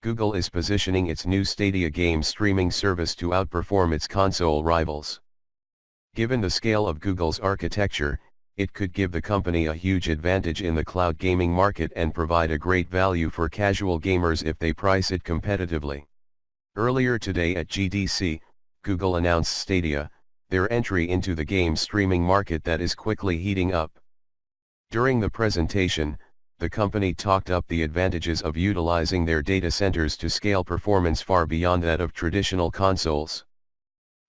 Google is positioning its new Stadia game streaming service to outperform its console rivals. Given the scale of Google's architecture, it could give the company a huge advantage in the cloud gaming market and provide a great value for casual gamers if they price it competitively. Earlier today at GDC, Google announced Stadia, their entry into the game streaming market that is quickly heating up. During the presentation, the company talked up the advantages of utilizing their data centers to scale performance far beyond that of traditional consoles.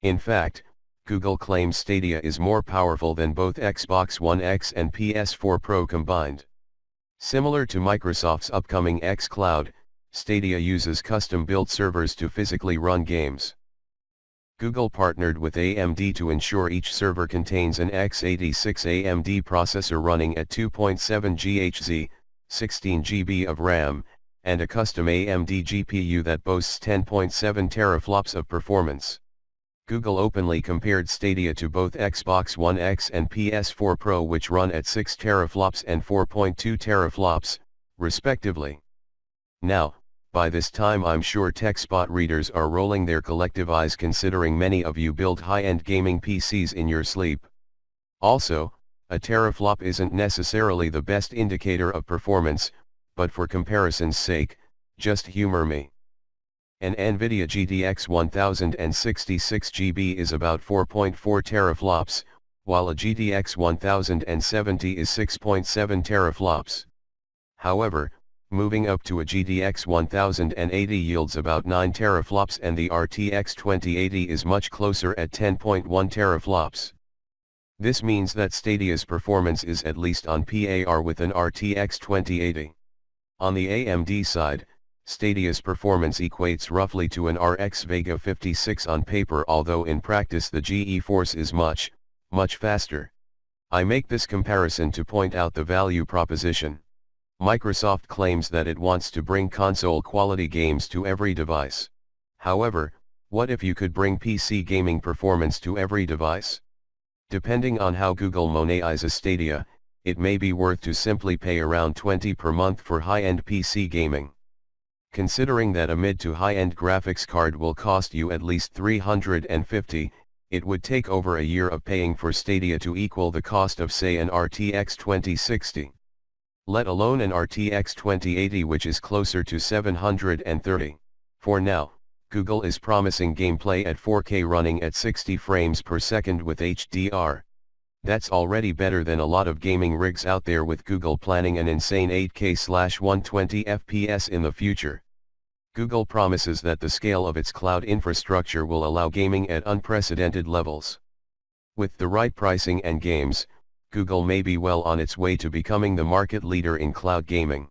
In fact, Google claims Stadia is more powerful than both Xbox One X and PS4 Pro combined. Similar to Microsoft's upcoming xCloud, Stadia uses custom-built servers to physically run games. Google partnered with AMD to ensure each server contains an x86 AMD processor running at 2.7 GHz, 16 GB of RAM, and a custom AMD GPU that boasts 10.7 teraflops of performance. Google openly compared Stadia to both Xbox One X and PS4 Pro, which run at 6 teraflops and 4.2 teraflops, respectively. Now, by this time I'm sure Techspot readers are rolling their collective eyes, considering many of you build high-end gaming PCs in your sleep. Also, a teraflop isn't necessarily the best indicator of performance, but for comparison's sake, just humor me. An NVIDIA GTX 1066 GB is about 4.4 teraflops, while a GTX 1070 is 6.7 teraflops. However, moving up to a GTX 1080 yields about 9 teraflops, and the RTX 2080 is much closer at 10.1 teraflops. This means that Stadia's performance is at least on par with an RTX 2080. On the AMD side, Stadia's performance equates roughly to an RX Vega 56 on paper, although in practice the GeForce is much, much faster. I make this comparison to point out the value proposition. Microsoft claims that it wants to bring console-quality games to every device. However, what if you could bring PC gaming performance to every device? Depending on how Google monetizes Stadia, it may be worth to simply pay around $20 per month for high-end PC gaming. Considering that a mid to high-end graphics card will cost you at least $350, it would take over a year of paying for Stadia to equal the cost of, say, an RTX 2060. Let alone an RTX 2080, which is closer to $730. For now, Google is promising gameplay at 4K running at 60 frames per second with HDR. That's already better than a lot of gaming rigs out there, with Google planning an insane 8K/120 FPS in the future. Google promises that the scale of its cloud infrastructure will allow gaming at unprecedented levels. With the right pricing and games, Google may be well on its way to becoming the market leader in cloud gaming.